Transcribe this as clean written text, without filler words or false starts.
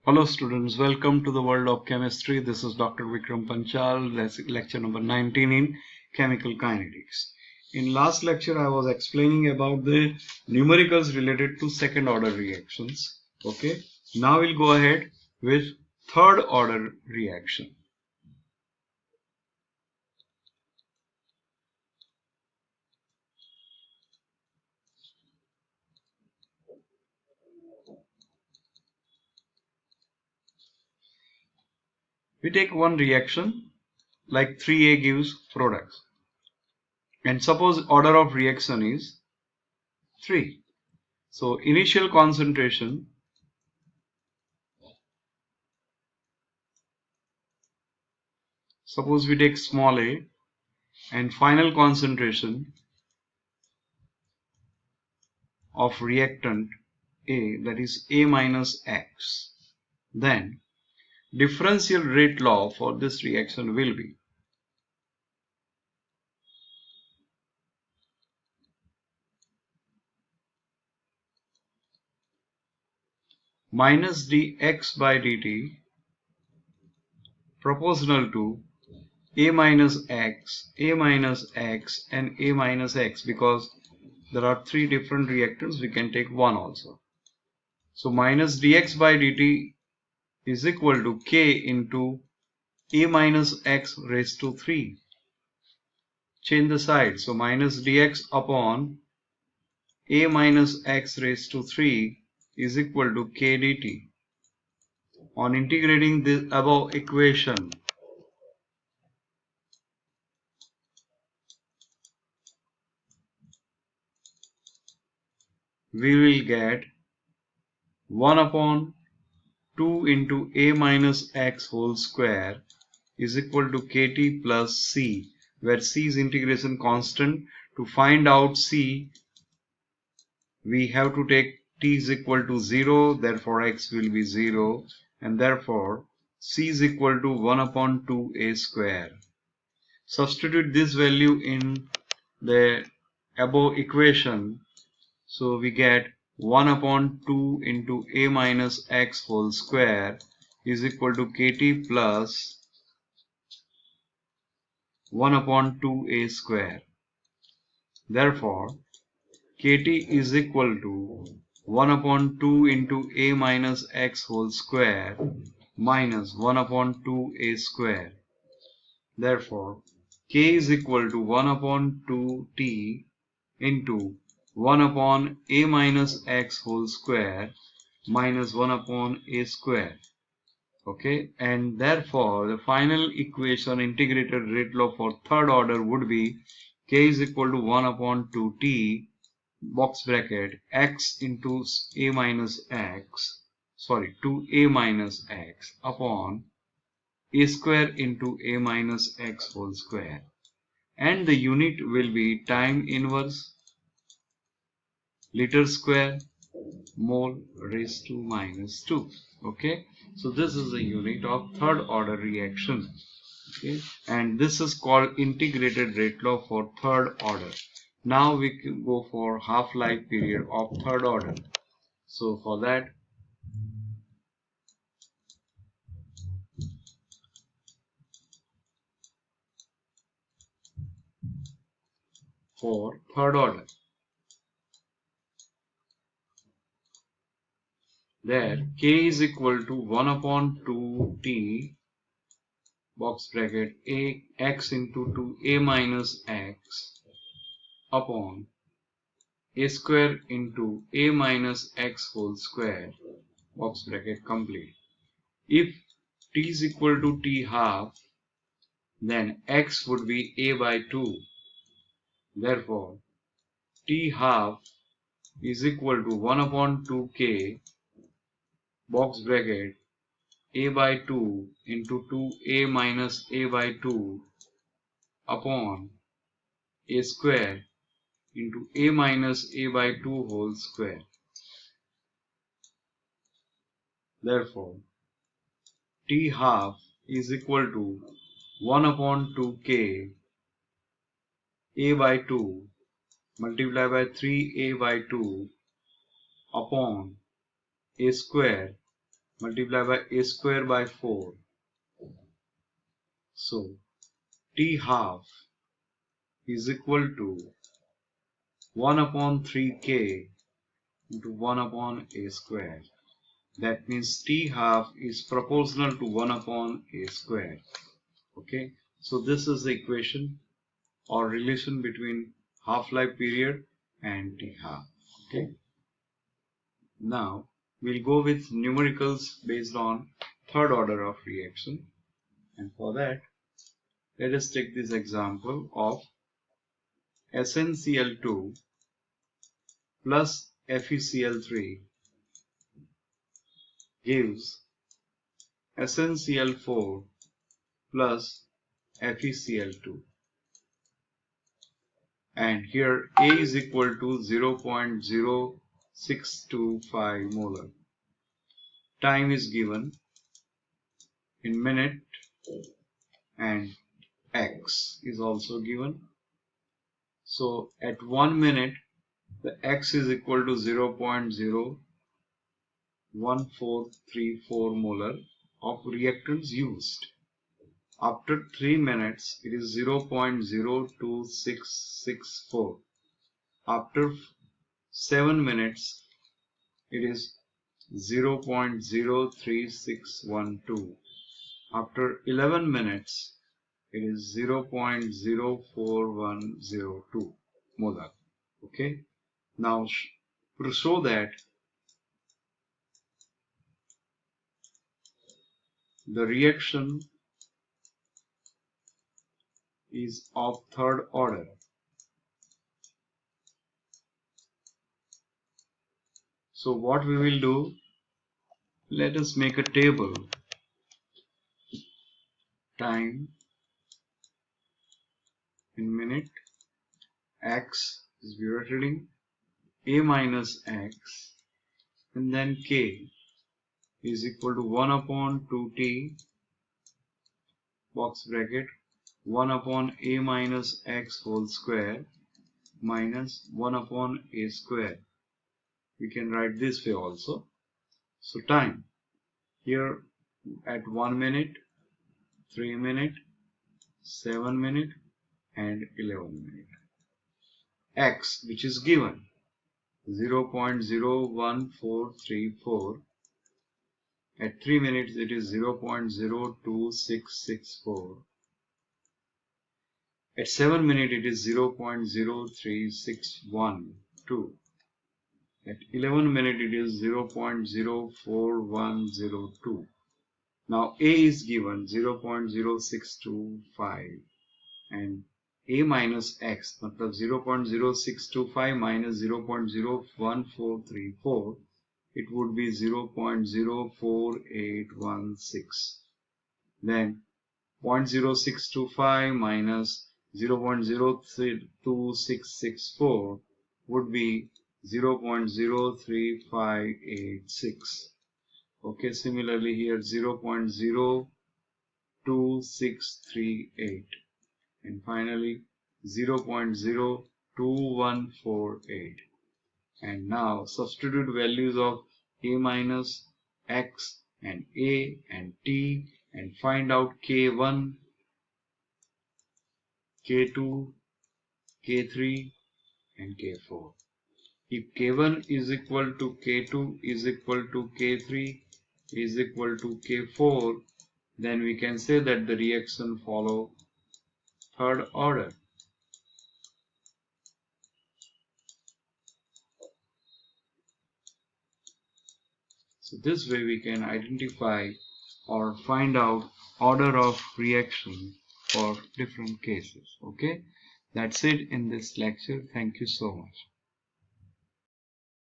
Hello students, welcome to the world of chemistry. This is Dr. Vikram Panchal. That's lecture number 19 in chemical kinetics. In last lecture I was explaining about the numericals related to second order reactions. Okay, now we'll go ahead with third order reaction. We take one reaction like 3A gives products, and suppose order of reaction is 3. So initial concentration, suppose we take small a, and final concentration of reactant A, that is A minus X, then differential rate law for this reaction will be minus dx by dt proportional to A minus X, and A minus X, because there are three different reactants, we can take one also. So minus dx by dt is equal to K into A minus X raised to 3. Change the side, so minus dx upon A minus X raised to 3 is equal to K dt. On integrating the above equation, we will get 1 upon 2 into A minus X whole square is equal to Kt plus C, where C is integration constant. To find out C, we have to take T is equal to 0, therefore X will be 0, and therefore C is equal to 1 upon 2A square. Substitute this value in the above equation, so we get 1 upon 2 into A minus X whole square is equal to Kt plus 1 upon 2A square. Therefore Kt is equal to 1 upon 2 into A minus X whole square minus 1 upon 2A square. Therefore K is equal to 1 upon 2T into 1 upon A minus X whole square minus 1 upon A square. Okay, and therefore the final equation, integrated rate law for third order, would be K is equal to 1 upon 2T box bracket X into A minus X, 2A minus X upon A square into A minus X whole square, and the unit will be time inverse liter square mole raised to minus 2. Okay, so this is the unit of third order reaction. Okay, and this is called integrated rate law for third order. Now we can go for half-life period of third order. So for that, for third order, there K is equal to 1 upon 2T box bracket A X into 2A minus X upon A square into A minus X whole square box bracket complete. If T is equal to T half, then X would be A by 2. Therefore T half is equal to 1 upon 2K box bracket A by 2 into 2A minus A by 2 upon A square into A minus A by 2 whole square. Therefore T half is equal to 1 upon 2K A by 2 multiplied by 3A by 2 upon A square multiply by a square by 4. So T half is equal to 1 upon 3k into 1 upon a square. That means T half is proportional to 1 upon a square. Okay, so this is the equation or relation between half-life period and T half. Okay, now we'll go with numericals based on third order of reaction, and for that let us take this example of SnCl2 plus FeCl3 gives SnCl4 plus FeCl2, and here A is equal to 0.0625 molar. Time is given in minute and X is also given. So at 1 minute the X is equal to 0.01434 molar of reactants used. After 3 minutes it is 0.02664. After 7 minutes it is 0.03612. After 11 minutes it is 0.04102 molar. Okay, now to show that the reaction is of third order, so what we will do, let us make a table. Time in minute, X is we are reading, A minus X, and then K is equal to 1 upon 2T box bracket 1 upon A minus X whole square minus 1 upon A square. We can write this way also. So time here at 1 minute, 3 minute, 7 minute and 11 minute. X which is given 0.01434. At 3 minutes it is 0.02664. At 7 minutes it is 0.03612. At 11 minutes it is 0.04102. Now A is given 0.0625 and A minus X, matlab 0.0625 minus 0.01434, it would be 0.04816. Then 0.0625 minus 0.02664 would be 0.03586. Okay, similarly here 0.02638 and finally 0.02148. And now substitute values of A minus X and A and T and find out K1, K2, K3 and K4. If K1 is equal to K2 is equal to K3 is equal to K4, then we can say that the reaction follow third order. So this way we can identify or find out order of reaction for different cases. Okay, that's it in this lecture. Thank you so much.